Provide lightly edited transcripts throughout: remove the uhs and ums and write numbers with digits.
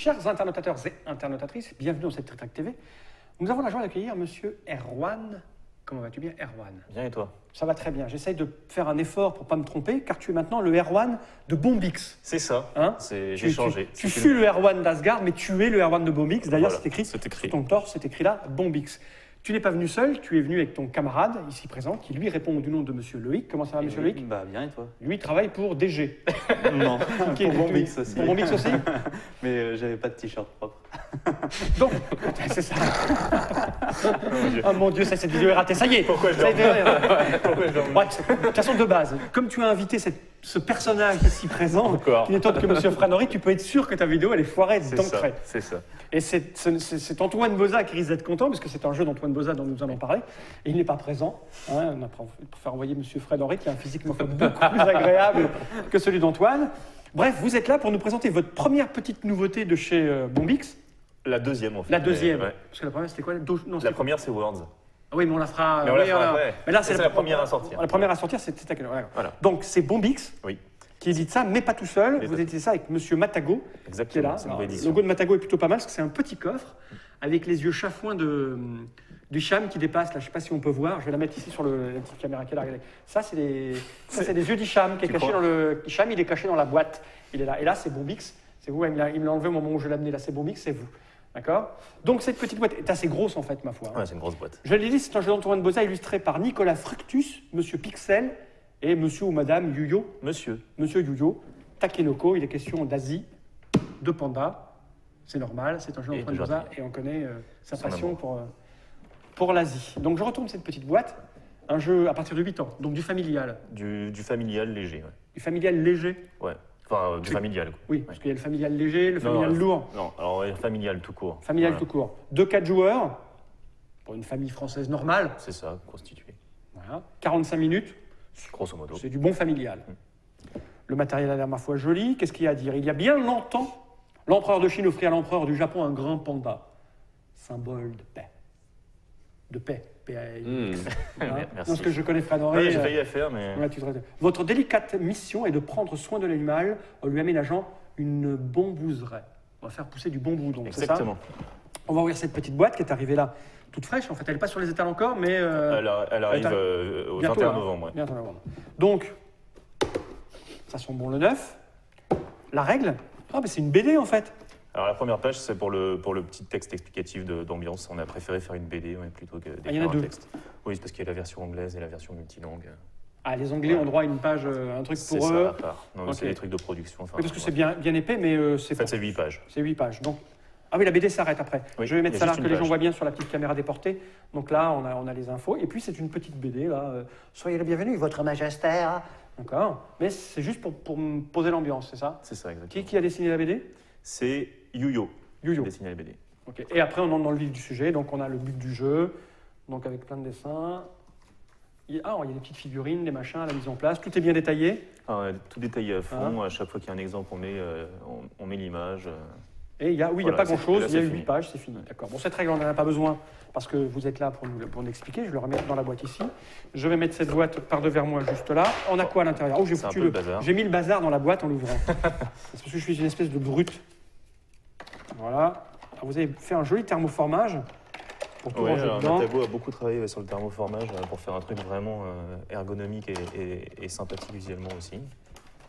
chers internautateurs et internautatrices, bienvenue dans cette Tritrac TV. Nous avons la joie d'accueillir Monsieur Erwan. Comment vas-tu bien, Erwan? Bien et toi? Ça va très bien. J'essaye de faire un effort pour ne pas me tromper, car tu es maintenant le Erwan de Bombix. C'est ça, Hein, j'ai changé. Tu fus le Erwan d'Asgard, mais tu es le Erwan de Bombix. D'ailleurs, Voilà, c'est écrit c'est écrit. sur ton torse, c'est écrit là, Bombix. Tu n'es pas venu seul, tu es venu avec ton camarade, ici présent, qui lui répond du nom de Monsieur Loïc. Comment ça va, Monsieur Loïc? Bah bien et toi? Lui, il travaille pour DG. Non, Ok, pour Bombix aussi. Pour Bombix aussi. Mais j'avais pas de t-shirt propre. Donc, c'est ça. Oh mon Dieu, cette vidéo est ratée. Ça y est. Pourquoi je Ça a dors été- Pourquoi je dors Ouais, de toute façon, de base, comme tu as invité ce personnage ici présent, Encore. qui n'est autre que Monsieur Franori, tu peux être sûr que ta vidéo, elle est foirée C'est d'entrée. ça, c'est ça. Et c'est Antoine Boza qui risque d'être content, parce que c'est un jeu d'Antoine Boza dont nous allons parler. Et il n'est pas présent. Hein, on a pour faire envoyer Monsieur Franori, qui a un physique beaucoup plus agréable que celui d'Antoine. Bref, vous êtes là pour nous présenter votre première petite nouveauté de chez Bombix. La deuxième, en fait. La deuxième. Ouais. Parce que la première, c'était quoi? Non, La première, c'est Words. Ah oui, mais on la fera. Mais on la oui, fera après. Mais là, C'est la première à sortir. La première à sortir, c'était à quelle heure? Voilà. Donc, c'est Bombix Oui, qui édite ça, mais pas tout seul. Mais Vous pas- éditez ça avec Monsieur Matago, qui est exactement. là. C'est une Alors, le réédition. logo de Matago est plutôt pas mal, parce que c'est un petit coffre avec les yeux chafouins du Hicham qui dépasse. Là, je ne sais pas si on peut voir. Je vais la mettre ici sur la petite caméra qui est là. Regardez. Ça, c'est des yeux d'Hicham qui est Tu caché crois dans le. Hicham, il est caché dans la boîte. Il est là. Et là, c'est Bombix. C'est vous. Il me l'a enlevé au moment où je l'ai amené. Là, c'est Bombix. C'est vous. D'accord? Donc, cette petite boîte est assez grosse, en fait, ma foi. Hein. Ouais, c'est une grosse boîte. Je l'ai dit, c'est un jeu d'Antoine Boza illustré par Nicolas Fructus, Monsieur Pixel et Monsieur ou Madame Yuyo. Monsieur. Monsieur Yuyo, Takenoko, il est question d'Asie, de panda, c'est normal, c'est un jeu Et d'Antoine de Boza jardinier. et on connaît sa Son passion amour. pour l'Asie. Donc je retourne cette petite boîte, un jeu à partir de 8 ans, donc du familial. Du familial léger, ouais. Du familial léger, Ouais. Enfin, du Tu- familial, quoi. oui, parce qu'il y a le familial léger, le Non, familial non, lourd, Non, alors ouais, familial tout court. familial Voilà. tout court. 2-4 joueurs, pour une famille française normale, C'est ça, constitué. voilà. 45 minutes, Grosso modo. c'est du bon familial. Le matériel a l'air, ma foi, joli. Qu'est-ce qu'il y a à dire? Il y a bien longtemps, l'empereur de Chine offrit à l'empereur du Japon un grand panda, symbole de paix. De paix. P-A-I. Hein? Merci. Non, ce que je connais Fred Ouais, Henry. j'ai failli la faire, mais. Ouais, votre délicate mission est de prendre soin de l'animal en lui aménageant une bombouserie. On va faire pousser du bambou, donc c'est ça? Exactement. On va ouvrir cette petite boîte qui est arrivée là, toute fraîche. En fait, elle n'est pas sur les étals encore, mais Elle arrive au bientôt, 21 hein. novembre. Ouais. Bientôt en novembre. Donc, ça sent bon le neuf. La règle, ah, mais c'est une BD en fait. Alors la première page, c'est pour le petit texte explicatif d'ambiance. On a préféré faire une BD ouais, plutôt que il y en a d'écrire un deux. texte. Oui, c'est parce qu'il y a la version anglaise et la version multilangue. Ah, les Anglais ont droit à une page, un truc C'est pour ça eux. à part. Non, mais Ok. c'est des trucs de production. Enfin, Oui, parce que c'est voilà. bien épais, mais c'est En fait, c'est 8 pages. c'est 8 pages. Donc, ah oui, la BD s'arrête après. Oui, Je vais mettre il y a ça là, juste que une les gens page. voient bien sur la petite caméra déportée. Donc là, on a les infos. Et puis, c'est une petite BD, là. Soyez les bienvenus, votre majesté. Hein. D'accord. Mais c'est juste pour me poser l'ambiance, c'est ça? C'est ça, exactement. Qui a dessiné la BD? C'est Yuyo Yuyo. qui dessine la BD. Ok. Et après, on entre dans le vif du sujet. Donc, on a le but du jeu, donc avec plein de dessins. Il y a des petites figurines, des machins, la mise en place. Tout est bien détaillé. Ah ouais, tout détaillé à fond. Ah. À chaque fois qu'il y a un exemple, on met l'image. Et il n'y a Voilà, pas c'est- grand-chose. là, Il y a c'est 8 fini. pages, c'est fini. D'accord. Bon, cette règle, on n'en a pas besoin parce que vous êtes là pour nous expliquer. Je vais le remettre dans la boîte ici. Je vais mettre cette boîte par devers moi juste là. On a quoi à l'intérieur? Oh, j'ai C'est un foutu peu le bazar. J'ai mis le bazar dans la boîte en l'ouvrant. C'est parce que je suis une espèce de brute. Voilà. Alors, vous avez fait un joli thermoformage pour tout Ouais, ranger alors, dedans. Matago a beaucoup travaillé sur le thermoformage pour faire un truc vraiment ergonomique et sympathique visuellement aussi.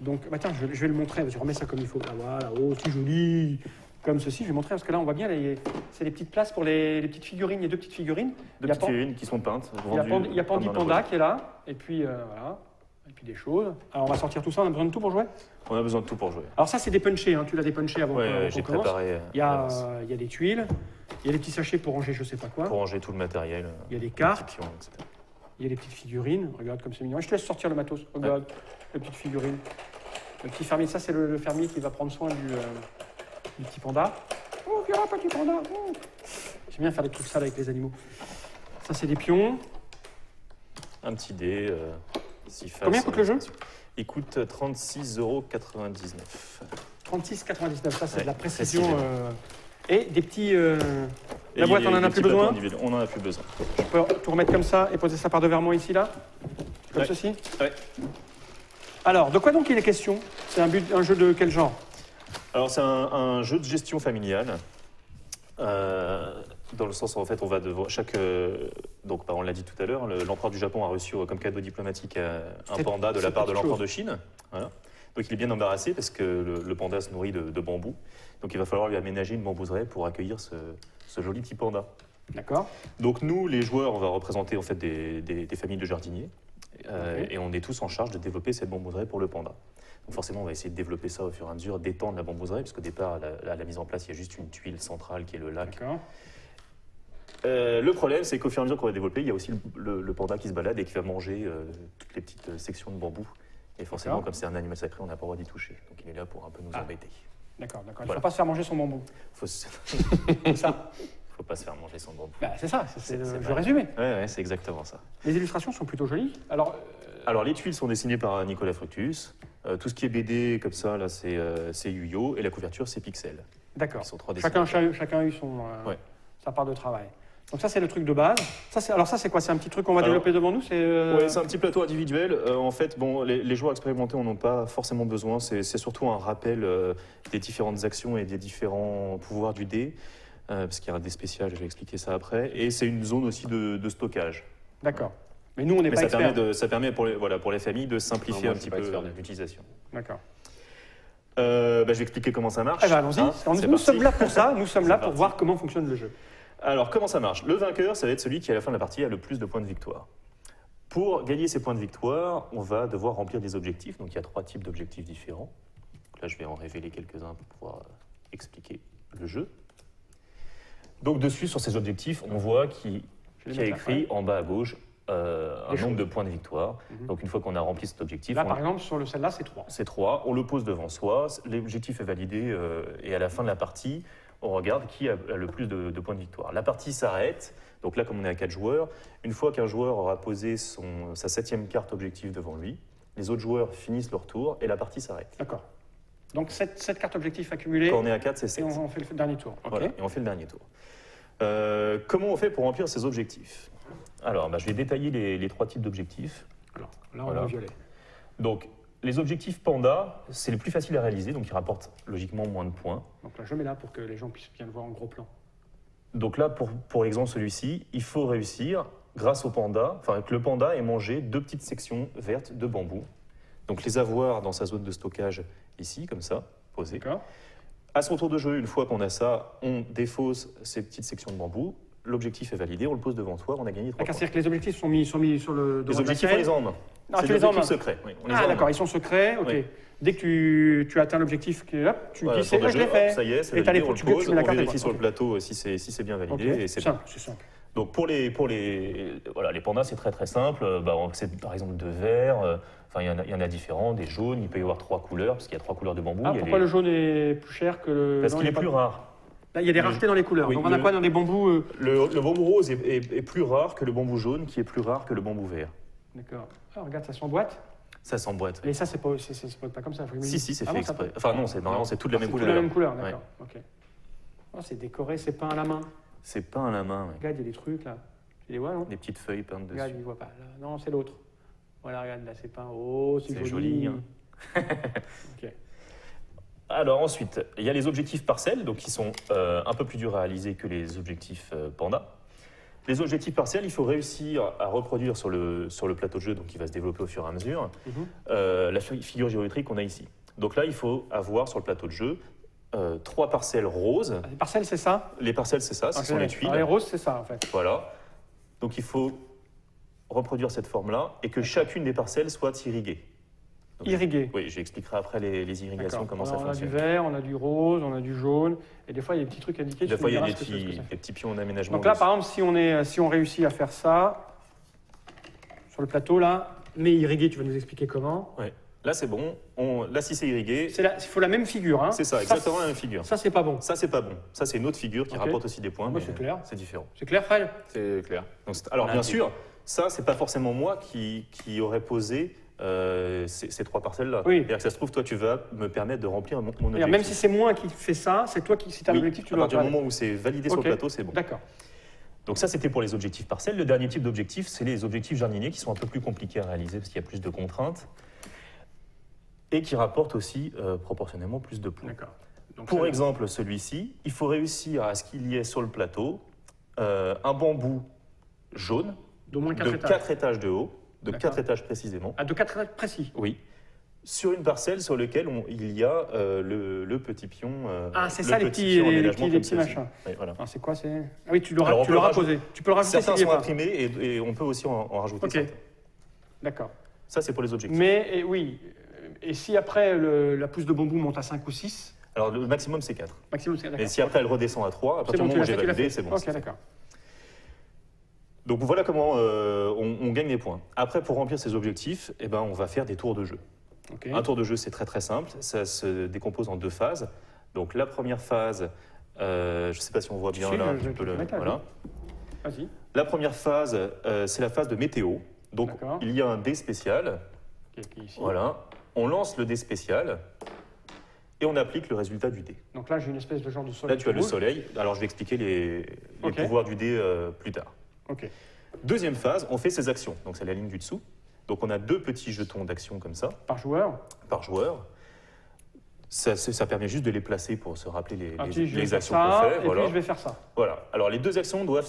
Donc, bah tiens, je vais le montrer. Je remets ça comme il faut. Ah, voilà, oh, c'est joli. Comme ceci, je vais montrer parce que là, on voit bien, c'est les petites places pour les petites figurines. Il y a deux petites figurines. Deux Il y a petites Pan- figurines qui sont peintes. Il y a vendues il y a Pandi comme dans la Panda boîte. qui est là. Et puis, voilà. Et puis des choses. Alors, on va sortir tout ça. On a besoin de tout pour jouer. On a besoin de tout pour jouer. Alors, ça, c'est des punchés. Hein. Tu l'as dépunché avant Ouais, qu'on j'ai commence. préparé Il y, a, à l'avance. il y a des tuiles. Il y a des petits sachets pour ranger je sais pas quoi. Pour ranger tout le matériel. Il y a des cartes. description, etc. Il y a des petites figurines. Regarde comme c'est mignon. Je te laisse sortir le matos. Regarde les petites figurines. Le petit fermier. Ça, c'est le fermier qui va prendre soin du petit panda. Oh, viens, petit panda. Oh. J'aime bien faire des trucs sales avec les animaux. Ça, c'est des pions. Un petit dé. Six faces, Combien coûte le jeu? Il coûte 36,99 €. 36,99. Ça, c'est Ouais, de la précision. précisément. Et des petits. Et La boîte, il y a on en a des plus petits besoin? plateaux individuels. On en a plus besoin. Je peux tout remettre comme ça et poser ça par devers moi ici, là? Comme Ouais. ceci? Ouais. Alors, de quoi donc il est question? C'est un jeu de quel genre? Alors c'est un jeu de gestion familiale. Dans le sens où en fait on va devoir donc on l'a dit tout à l'heure, l'empereur du Japon a reçu comme cadeau diplomatique un panda de la part de l'empereur de Chine. Voilà. Donc il est bien embarrassé parce que le panda se nourrit de bambou. Donc il va falloir lui aménager une bambouserie pour accueillir ce joli petit panda. D'accord. Donc nous, les joueurs, on va représenter en fait des familles de jardiniers et on est tous en charge de développer cette bambouserie pour le panda. Donc forcément, on va essayer de développer ça au fur et à mesure, d'étendre la bambouserie, parce qu'au départ, à la mise en place, il y a juste une tuile centrale qui est le lac. D'accord. Le problème, c'est qu'au fur et à mesure qu'on va développer, il y a aussi le panda qui se balade et qui va manger toutes les petites sections de bambou. Et forcément, comme c'est un animal sacré, on n'a pas le droit d'y toucher. Donc il est là pour un peu nous embêter. D'accord. Il ne Voilà. faut pas se faire manger son bambou. C'est ça. Faut pas se faire manger son bambou. Bah, c'est ça, c'est le vrai. jeu résumé. Ouais, c'est exactement ça. Les illustrations sont plutôt jolies. Alors, les tuiles sont dessinées par Nicolas Fructus. Tout ce qui est BD comme ça, là, c'est Yuyo. Et la couverture, c'est Pixel. D'accord. Ils sont 3D. Chacun a eu sa part de travail. Donc ça, c'est le truc de base. Ça, c'est quoi? C'est un petit truc qu'on va développer devant nous? Ouais, c'est un petit plateau individuel. En fait, bon, les joueurs expérimentés n'en ont pas forcément besoin. C'est surtout un rappel des différentes actions et des différents pouvoirs du dé. Parce qu'il y a des spéciales, je vais expliquer ça après. Et c'est une zone aussi de stockage. D'accord. Mais nous, on n'est pas experts. Ça permet pour les familles de simplifier Non, moi, un je petit suis pas peu expert du tout. l'utilisation. D'accord. Je vais expliquer comment ça marche. Eh ben, allons-y. Hein, Nous sommes là pour ça. Nous sommes là pour parti. voir comment fonctionne le jeu. Alors, comment ça marche? Le vainqueur, ça va être celui qui, à la fin de la partie, a le plus de points de victoire. Pour gagner ces points de victoire, on va devoir remplir des objectifs. Donc, il y a 3 types d'objectifs différents. Donc là, je vais en révéler quelques-uns pour pouvoir expliquer le jeu. Donc, dessus, sur ces objectifs, on voit qu'il y a écrit en bas à gauche un nombre de points de victoire. Donc, une fois qu'on a rempli cet objectif, Là, par exemple, sur celle-là, c'est 3. c'est 3. On le pose devant soi. L'objectif est validé et à la fin de la partie, on regarde qui a le plus de points de victoire. La partie s'arrête. Donc là, comme on est à 4 joueurs, une fois qu'un joueur aura posé sa 7e carte objectif devant lui, les autres joueurs finissent leur tour et la partie s'arrête. D'accord. Donc, 7 cartes objectifs accumulées. Quand on est à 4, c'est 7. Et on fait le dernier tour. Ok. Voilà, et on fait le dernier tour. Comment on fait pour remplir ces objectifs? Alors, je vais détailler les 3 types d'objectifs. Alors, là, on Voilà. va violet. Donc, les objectifs panda, c'est les plus faciles à réaliser, donc ils rapportent logiquement moins de points. Donc là, je mets là pour que les gens puissent bien le voir en gros plan. Donc là, pour l'exemple celui-ci, il faut réussir, grâce au panda, que le panda ait mangé 2 petites sections vertes de bambou. Donc les avoir dans sa zone de stockage ici, comme ça, posées. D'accord. À son tour de jeu, une fois qu'on a ça, on défausse ces petites sections de bambou. L'objectif est validé, on le pose devant toi, on a gagné 3 D'accord, points. c'est-à-dire que les objectifs sont mis sur le devant Les de la objectifs, on scène. les a en main. Ah, C'est tu des les as en objectifs main. secrets. Oui, on les a Ah, en main. d'accord, ils sont secrets, ok. Oui. Dès que tu atteins l'objectif, hop, tu Voilà, dis c'est tour de je l'ai jeu, fait. hop, ça y est, c'est Et t'as validé, on le tu pose, mets la on carte vérifie sur le ok. plateau si c'est bien validé. Ok, Et c'est simple, c'est simple. Donc pour les pandas, c'est très très simple. C'est par exemple de verre. Il y en a différents, des jaunes. Il peut y avoir 3 couleurs parce qu'il y a 3 couleurs de bambou. Ah, Il y a pourquoi les- le jaune est plus cher que le. Parce non, qu'il il est y a plus pas- rare. Là, il y a des raretés dans les couleurs. Oui, Donc on a quoi dans les bambous Le bambou rose est plus rare que le bambou jaune, qui est plus rare que le bambou vert. D'accord. Ah, regarde, ça s'emboîte. Ça s'emboîte. Et ça, c'est pas comme ça. Faut Si, c'est Ah fait bon, ça exprès. peut- Enfin non, normalement c'est toute la même C'est toute couleur. la même couleur, d'accord. Ok. Oh, c'est décoré, c'est peint à la main. C'est peint à la main. Ouais. Regarde, il y a des trucs là. Tu les vois, non? Des petites feuilles peintes Regarde, dessus. il voit pas. Là, non, c'est l'autre. Voilà, regarde, là, c'est peint. Oh, c'est C'est joli. joli, hein. Ok. Alors ensuite, il y a les objectifs parcelles, donc qui sont un peu plus durs à réaliser que les objectifs panda. Les objectifs partiels, il faut réussir à reproduire sur le plateau de jeu, donc qui va se développer au fur et à mesure, la figure géométrique qu'on a ici. Donc là, il faut avoir sur le plateau de jeu 3 parcelles roses. Ah, les parcelles, c'est ça? Les parcelles, c'est ça, ce sont les tuiles. Ah, les roses, c'est ça, en fait. Voilà. Donc il faut reproduire cette forme-là et que chacune des parcelles soit irriguée. Donc, Irrigué. oui, j'expliquerai après les irrigations, D'accord. comment ça On a du fonctionne. vert, on a du rose, on a du jaune, et des fois il y a des petits trucs indiqués. Des tu fois, me il y a diras des ce que ça fait. petits pions d'aménagement. Donc là, par exemple, si on réussit à faire ça sur le plateau là, mais irrigué, tu vas nous expliquer comment. Ouais. Là, c'est bon. Là, si c'est irrigué, Il faut la même figure, hein. c'est ça, exactement la même figure. Ça, c'est pas bon. Ça, c'est pas bon. Ça, c'est une autre figure qui Ok. rapporte aussi des points, Moi, mais c'est clair. c'est différent. C'est clair, Fred? C'est clair. Alors, bien sûr, ça, c'est pas forcément moi qui aurais posé ces 3 parcelles-là. Oui. C'est-à-dire que ça se trouve, toi, tu vas me permettre de remplir mon objectif. Même si c'est moi qui fais ça, c'est toi qui, si tu as Oui, l'objectif, tu à dois partir du faire. moment où c'est validé sur Ok. le plateau, c'est bon. D'accord. Donc ça, c'était pour les objectifs parcelles. Le dernier type d'objectif, c'est les objectifs jardiniers qui sont un peu plus compliqués à réaliser parce qu'il y a plus de contraintes et qui rapportent aussi proportionnellement plus de points. D'accord. Donc, Pour c'est- exemple, celui-ci, il faut réussir à ce qu'il y ait sur le plateau un bambou jaune D'au moins 4 de étages. 4 étages de haut, de D'accord. 4 étages précisément, Ah, de 4 étages précis. oui, sur une parcelle sur laquelle il y a le petit pion. Ah, c'est le ça, les petit petits, pion en les aménagement petits comme ceci. machins. Oui, voilà. Ah, c'est quoi c'est... Ah oui, tu l'auras Alors, on tu peut l'auras rajouter- posé. Tu peux le rajouter Certains s'il y est sont pas. imprimés et on peut aussi en rajouter Ok. certains. D'accord. Ça, c'est pour les objectifs. Mais oui, et si après la pousse de bambou monte à 5 ou 6, Alors, le maximum, c'est 4. maximum c'est Mais d'accord. si après elle redescend à 3, à C'est partir bon, du tu moment l'as où j'ai fait, tu l'as validé, fait. c'est bon. Ok, c'est fait. d'accord. Donc voilà comment on gagne des points. Après, pour remplir ces objectifs, eh ben, on va faire des tours de jeu. Ok. Un tour de jeu, c'est très très simple. Ça se décompose en 2 phases. Donc la première phase, je ne sais pas si on voit bien Si, là, un je petit peu te le. mets là, Voilà. Vas-y. La première phase, c'est la phase de météo. Donc D'accord. il y a un dé spécial. Qui est ici. Voilà. On lance le dé spécial et on applique le résultat du dé. Donc là, j'ai une espèce de genre de soleil. Là, tu as le rouge. soleil. Alors je vais expliquer les Ok. pouvoirs du dé plus tard. Ok. Deuxième phase, on fait ses actions. Donc c'est la ligne du dessous. Donc on a 2 petits jetons d'action comme ça Par joueur. par joueur. Ça permet juste de les placer pour se rappeler les, Ah, les- puis je vais les faire actions ça, qu'on fait. et Voilà. puis je vais faire ça. Voilà. Alors les 2 actions doivent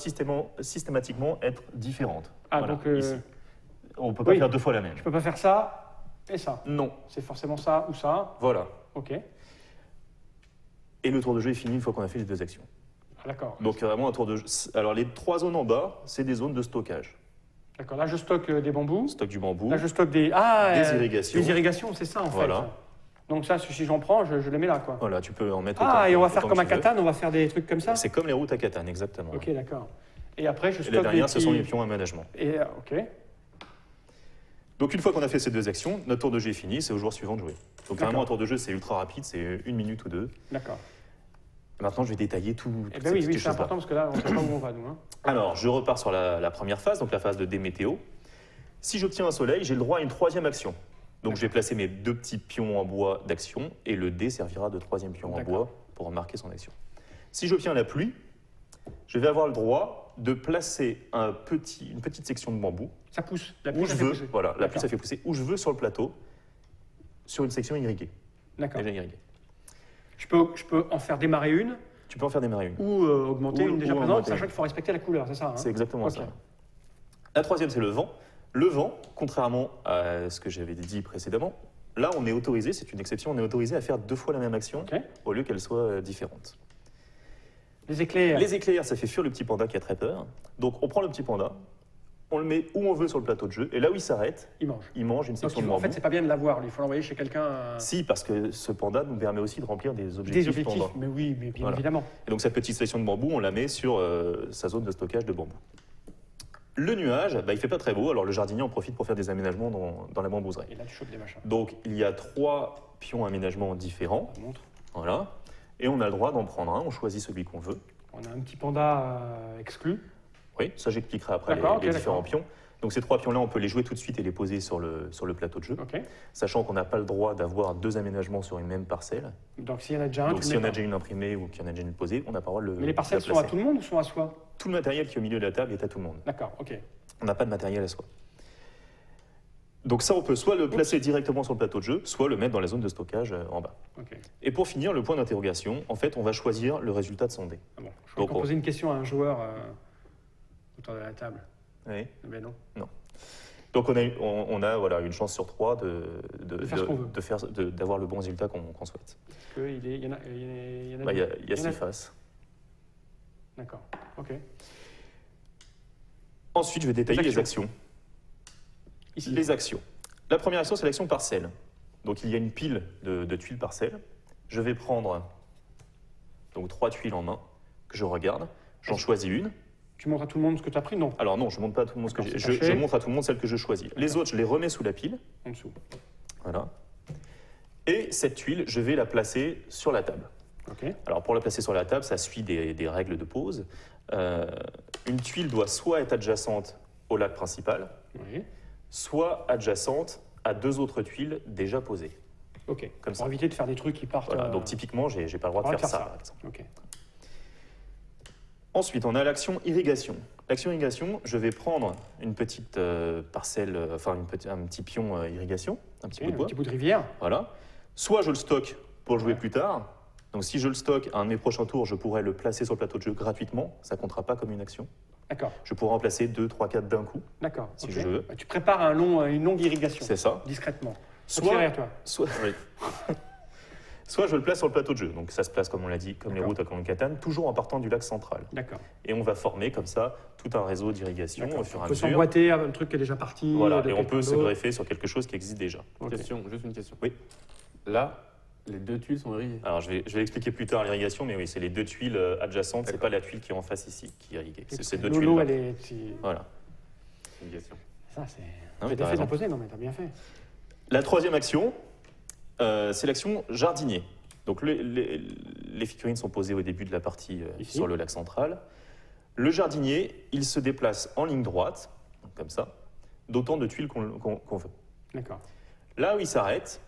systématiquement être différentes. Ah, Voilà, donc ici. On ne peut pas oui. faire 2 fois la même. je peux pas faire ça et ça. Non. C'est forcément ça ou ça. Voilà. Ok. Et le tour de jeu est fini une fois qu'on a fait les 2 actions. Ah, d'accord. Donc vraiment un tour de jeu. Alors les 3 zones en bas, c'est des zones de stockage. D'accord. Là, je stocke des bambous. Stock du bambou. Là, je stocke des. Des irrigations. Des irrigations, c'est ça en Voilà. fait. Donc ça, si j'en prends, je les mets là, quoi. Voilà, tu peux en mettre Ah, autant- et on va autant faire que comme à tu veux. Catane, on va faire des trucs comme ça. C'est comme les routes à Catane, exactement. Ok, d'accord. Et après, je Et stocke la des dernière, ce sont les petits- pions aménagement. Et ok. Donc une fois qu'on a fait ces 2 actions, notre tour de jeu est fini, c'est au joueur suivant de jouer. Donc vraiment D'accord. un tour de jeu c'est ultra rapide, c'est 1 minute ou 2. D'accord. Maintenant je vais détailler tout. Eh toutes ben ces oui, petites oui, c'est choses-là. important parce que là, on ne sait pas où on va, nous. Hein. Alors je repars sur la première phase, donc la phase de démétéo. Si j'obtiens un soleil, j'ai le droit à une 3e action. Donc je vais placer mes 2 petits pions en bois d'action et le dé servira de 3e pion en D'accord. bois pour marquer son action. Si j'obtiens la pluie, je vais avoir le droit de placer une petite section de bambou Ça pousse. La où pluie, je ça fait veux, pousser. voilà, la pluie D'accord. ça fait pousser, où je veux sur le plateau, sur une section irriguée, D'accord. déjà irriguée. Je peux en faire démarrer une Tu peux en faire démarrer une. ou augmenter Ou- une déjà ou présente, augmenter sachant une. qu'il faut respecter la couleur, c'est ça hein. C'est exactement Ok. ça. La 3e, c'est le vent. Le vent, contrairement à ce que j'avais dit précédemment, là, on est autorisé, c'est une exception, on est autorisé à faire 2 fois la même action Ok. au lieu qu'elle soit différente. Les éclairs. Les éclairs, ça fait fuir le petit panda qui a très peur. Donc, on prend le petit panda, on le met où on veut sur le plateau de jeu, et là où il s'arrête, Ils mangent. il mange une Donc, section de en bambou. fait, c'est pas bien de l'avoir. Il faut l'envoyer chez quelqu'un. Si, parce que ce panda nous permet aussi de remplir des objectifs, Des objectifs. panda. Mais oui, mais bien Voilà. évidemment. Et donc cette petite section de bambou, on la met sur sa zone de stockage de bambou. Le nuage, bah, il fait pas très beau, alors le jardinier en profite pour faire des aménagements dans la bambouserie. Et là, tu chopes des machins. Donc il y a 3 pions aménagements différents, On montre. voilà, et on a le droit d'en prendre un, on choisit celui qu'on veut. On a un petit panda exclu. Oui, ça j'expliquerai après les, D'accord, ok, les différents d'accord. pions. Donc ces 3 pions-là, on peut les jouer tout de suite et les poser sur le plateau de jeu, Ok. sachant qu'on n'a pas le droit d'avoir 2 aménagements sur une même parcelle. Donc s'il y en a déjà un, Donc tu s'il le y en mets a pas. déjà une imprimée ou qu'il y en a déjà une posée, on n'a pas le droit de le Mais les parcelles la sont à placer. tout le monde ou sont à soi? Tout le matériel qui est au milieu de la table est à tout le monde. D'accord, ok. On n'a pas de matériel à soi. Donc ça, on peut soit le placer directement sur le plateau de jeu, soit le mettre dans la zone de stockage en bas. Ok. Et pour finir, le point d'interrogation, en fait, on va choisir le résultat de son dé. Ah bon. Je vais Donc, encore poser une question à un joueur autour de la table. Oui. Mais non. Donc on a voilà, une chance sur 3 faire ce qu'on veut. d'avoir le bon résultat qu'on souhaite. Parce qu'il y en a, il y en a Bah, il y a, deux. il y a Il y en a- 6 faces. D'accord, ok. Ensuite, je vais détailler Les les actions. Ici. Les actions. La première action, c'est l'action parcelle. Donc il y a une pile de tuiles parcelles. Je vais prendre donc 3 tuiles en main que je regarde. J'en choisis une. Tu montres à tout le monde ce que tu as pris? Non, Alors non, je ne montre pas à tout le monde ce que D'accord, j'ai. c'est caché. Je montre à tout le monde celle que je choisis. Les autres, je les remets sous la pile. en dessous. Voilà. Et cette tuile, je vais la placer sur la table. Ok. Alors pour la placer sur la table, ça suit des règles de pose. Une tuile doit soit être adjacente au lac principal, Oui. soit adjacente à 2 autres tuiles déjà posées. Ok. Comme Pour ça. éviter de faire des trucs qui partent. Voilà. Donc typiquement, j'ai pas le droit de on va faire faire ça, ça. par exemple. Ok. Ensuite, on a l'action irrigation. L'action irrigation, je vais prendre une petite parcelle, enfin un petit pion irrigation, un petit Ok, bout de un bois. petit bout de rivière. Voilà. Soit je le stocke pour le jouer Ouais. plus tard, Donc si je le stocke à un de mes prochains tours, je pourrais le placer sur le plateau de jeu gratuitement. Ça ne comptera pas comme une action. D'accord, Je pourrais en placer 2, 3, 4 d'un coup. d'accord. Si ok. je veux. Bah, tu prépares une longue irrigation, C'est ça. discrètement. Soit, Derrière toi. soit, oui. Soit je le place sur le plateau de jeu. Donc ça se place, comme on l'a dit, comme les D'accord. routes à Clan Catane, toujours en partant du lac central. D'accord. Et on va former comme ça tout un réseau d'irrigation D'accord. au fur et On à peut mesure. s'emboîter à un truc qui est déjà parti. Voilà, de et on quelqu'un peut se d'autre. greffer sur quelque chose qui existe déjà. Ok. Question, juste une question. Oui. Là, les 2 tuiles sont irriguées. Alors je vais l'expliquer plus tard l'irrigation, mais oui, c'est les 2 tuiles adjacentes, c'est pas la tuile qui est en face ici qui est irriguée. C'est ces 2 tuiles. Lolo, elle est. Voilà. C'est une question. Ça, c'est. Non, mais J'ai bien t'as fait de la raison. poser, non, mais t'as bien fait. La troisième action, c'est l'action jardinier. Donc les figurines sont posées au début de la partie Ici. sur le lac central. Le jardinier, il se déplace en ligne droite, donc comme ça, d'autant de tuiles qu'on veut. D'accord. Là où il s'arrête,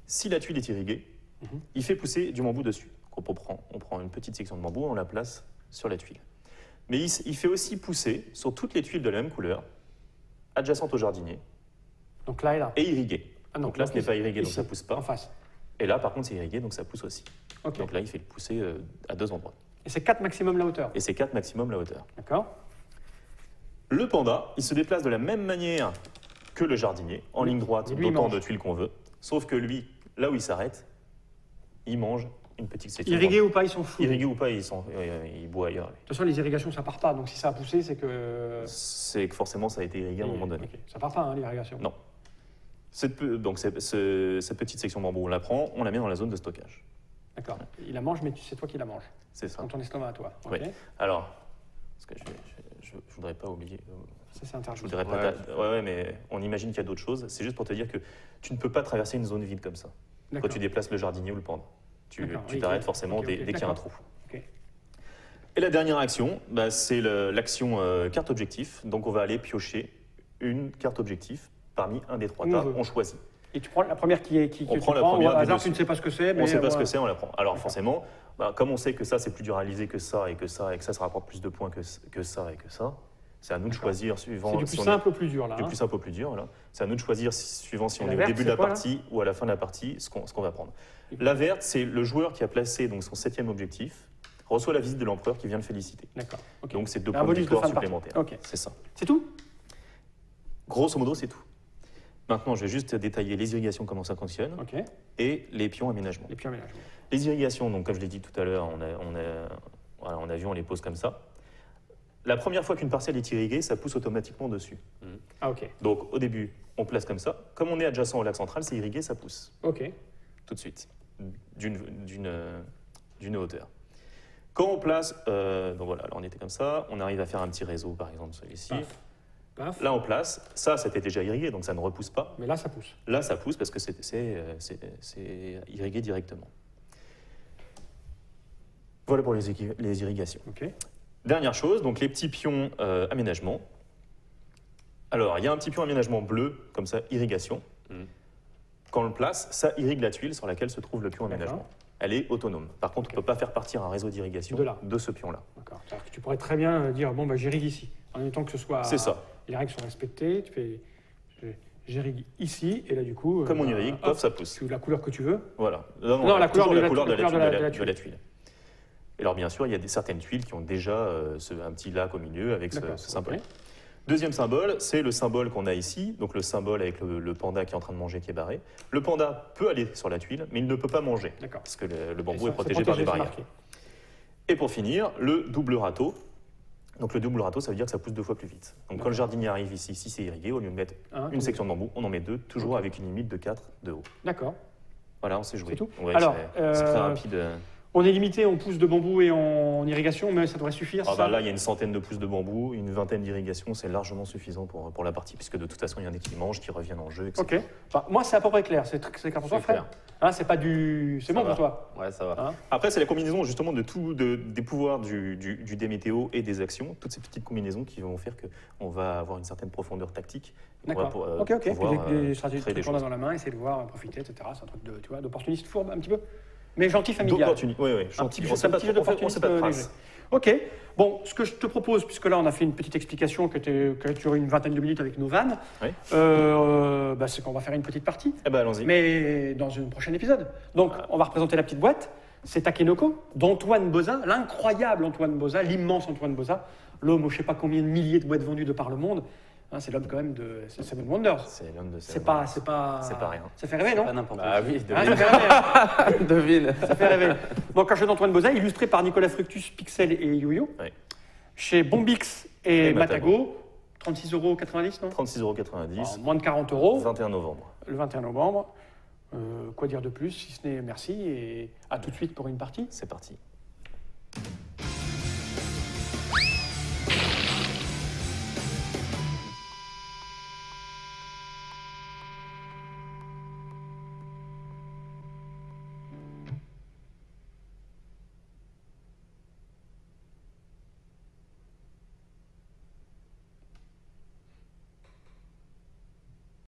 si la tuile est irriguée, Mhm. il fait pousser du bambou dessus. Donc on prend une petite section de bambou, on la place sur la tuile. Mais il fait aussi pousser sur toutes les tuiles de la même couleur, adjacentes au jardinier, Donc là et là. et irriguées. Ah non, donc là, ce n'est pas irrigué, donc ici, ça pousse pas. En face. Et là, par contre, c'est irrigué, donc ça pousse aussi. Ok. Donc là, il fait le pousser à 2 endroits. Et c'est 4 maximum la hauteur. Et c'est 4 maximum la hauteur. D'accord. Le panda, il se déplace de la même manière que le jardinier, en Oui. ligne droite, Et lui, il d'autant mange. de tuiles qu'on veut. Sauf que lui, là où il s'arrête, il mange une petite section. Irrigué ou pas, ils sont fous. De Irrigué ou pas, il boit ailleurs. toute façon, les irrigations, ça part pas. Donc si ça a poussé, c'est que. C'est que forcément, ça a été irrigué à un moment donné. Ok. Ça part pas, hein, l'irrigation. Non. Cette petite section bambou, on la prend, on la met dans la zone de stockage. D'accord. Il la mange, mais c'est toi qui la manges. C'est ça. Dans ton estomac à toi. Ok. Oui. Alors, parce que je voudrais pas oublier. Ça, c'est Je interdit. voudrais pas. Ouais, mais on imagine qu'il y a d'autres choses. C'est juste pour te dire que tu ne peux pas traverser une zone vide comme ça. Quand D'accord. tu déplaces le jardinier ou le panda. Tu D'accord, oui, t'arrêtes ok. forcément Ok, dès qu'il y a un d'accord. trou. Ok. Et la dernière action, bah, c'est l'action carte objectif. Donc on va aller piocher une carte objectif parmi un des 3 Où on tas. veut. On choisit. Et tu prends la première qui est qui On que prend tu la prends, première ou au du hasard, dessus. tu ne sais pas ce que c'est, mais On ne sait pas ce ouais. que c'est, on la prend. Alors D'accord. forcément, bah, comme on sait que ça c'est plus dur à réaliser que ça et que ça rapporte plus de points que ça et que ça, c'est à nous de D'accord. choisir suivant. C'est du si plus on est- simple au plus dur là. Du hein. plus simple au plus dur, voilà. C'est à nous de choisir suivant si Et on la est au verte, début de c'est la quoi, là partie ou à la fin de la partie, ce qu'on va prendre. La verte, c'est le joueur qui a placé donc, son 7e objectif, reçoit la visite de l'empereur qui vient le féliciter. D'accord. ok. Donc c'est 2 Un points de bonus de victoire fin de partie. supplémentaires. Ok. C'est ça. C'est tout. Grosso modo, c'est tout. Maintenant, je vais juste détailler les irrigations, comment ça fonctionne, Ok. et les pions aménagement. Et puis aménagement. Les irrigations, donc, comme je l'ai dit tout à l'heure, on a vu, on les pose comme ça. La première fois qu'une parcelle est irriguée, ça pousse automatiquement dessus. Ah ok. Donc au début, on place comme ça. Comme on est adjacent au lac central, c'est irrigué, ça pousse Ok. tout de suite, d'une hauteur. Quand on place, donc voilà, là on était comme ça, on arrive à faire un petit réseau, par exemple celui-ci. Paf. Paf. Là on place, ça c'était déjà irrigué, donc ça ne repousse pas. Mais là, ça pousse. Là ça pousse parce que c'est irrigué directement. Voilà pour les irrigations. Ok. Dernière chose, donc les petits pions aménagement. Alors, il y a un petit pion aménagement bleu, comme ça, irrigation. Mhm. Quand on le place, ça irrigue la tuile sur laquelle se trouve le pion D'accord. aménagement. Elle est autonome. Par contre, Ok. on ne peut pas faire partir un réseau d'irrigation De là. de ce pion-là. D'accord. C'est-à-dire que tu pourrais très bien dire bon bah j'irrigue ici. En même temps que ce soit. C'est ça. Les règles sont respectées. Tu fais. J'irrigue ici et là du coup. Comme on bah, irrigue, hop, paf, ça pousse. tu la couleur que tu veux. Voilà. Non, la couleur toujours de la la- couleur de la couleur de la de la tuile. Et alors, bien sûr, il y a certaines tuiles qui ont déjà un petit lac au milieu avec ce D'accord. symbole. ok. Deuxième symbole, c'est le symbole qu'on a ici, donc le symbole avec le panda qui est en train de manger, qui est barré. Le panda peut aller sur la tuile, mais il ne peut pas manger, D'accord. parce que le bambou Et est ça, protégé c'est par des c'est barrières. marqué. Et pour finir, le double râteau. Donc le double râteau, ça veut dire que ça pousse 2 fois plus vite. Donc quand le jardinier arrive ici, si c'est irrigué, au lieu de mettre Hein, une section de bambou, on en met 2, toujours Ok. avec une limite de 4 de haut. D'accord. Voilà, on s'est joué. C'est tout Ouais, Alors, c'est très rapide. On est limité, on pousse de bambou et en irrigation, mais ça devrait suffire. Ah ça bah là, il y a une centaine de pousses de bambou, une vingtaine d'irrigations, c'est largement suffisant pour la partie, puisque de toute façon, il y en a qui mangent, qui reviennent en jeu, etc. Ok. Bah, moi, c'est à peu près clair. C'est clair pour toi, C'est Fred clair. Hein, c'est pas du. C'est Ça bon va. pour toi Ouais, ça va. Hein Après, c'est la combinaison justement des pouvoirs du dé météo et des actions, toutes ces petites combinaisons qui vont faire qu'on va avoir une certaine profondeur tactique. On va D'accord. Ok. pouvoir, Puis des stratégies créer de des trucs qu'on a choses. dans la main, essayer de voir, profiter, etc. C'est un truc de, tu vois, d'opportuniste fourbe un petit peu. Mais gentil familial. D'opportunité. Oui, oui. Un petit jeu, On sait un pas petit jeu trop- on fait d'opportunisme pas de léger. traces. Ok. Bon, ce que je te propose, puisque là on a fait une petite explication qui a duré une vingtaine de minutes avec nos vannes, Oui. c'est qu'on va faire une petite partie, Eh ben, allons-y. mais dans un prochain épisode. Donc, on va représenter la petite boîte. c'est Takenoko, d'Antoine Bozin, l'incroyable Antoine Bozin, l'immense Antoine Bozin, l'homme aux je ne sais pas combien de milliers de boîtes vendues de par le monde. Hein, c'est l'homme quand même de Seven Wonders. C'est l'homme de C'est pas rien. Ça fait rêver, non? Pas n'importe Ah qui. oui, Hein, ça fait rêver. devine. Ça fait rêver. Donc, un jeu d'Antoine Bozin, illustré par Nicolas Fructus, Pixel et YoYo, Ouais. chez Bombix et Et Matago, 36,90 €, non? 36,90 €, Moins de 40 €, 21 novembre. le 21 novembre. Quoi dire de plus, si ce n'est merci et à tout de suite pour une partie. C'est parti.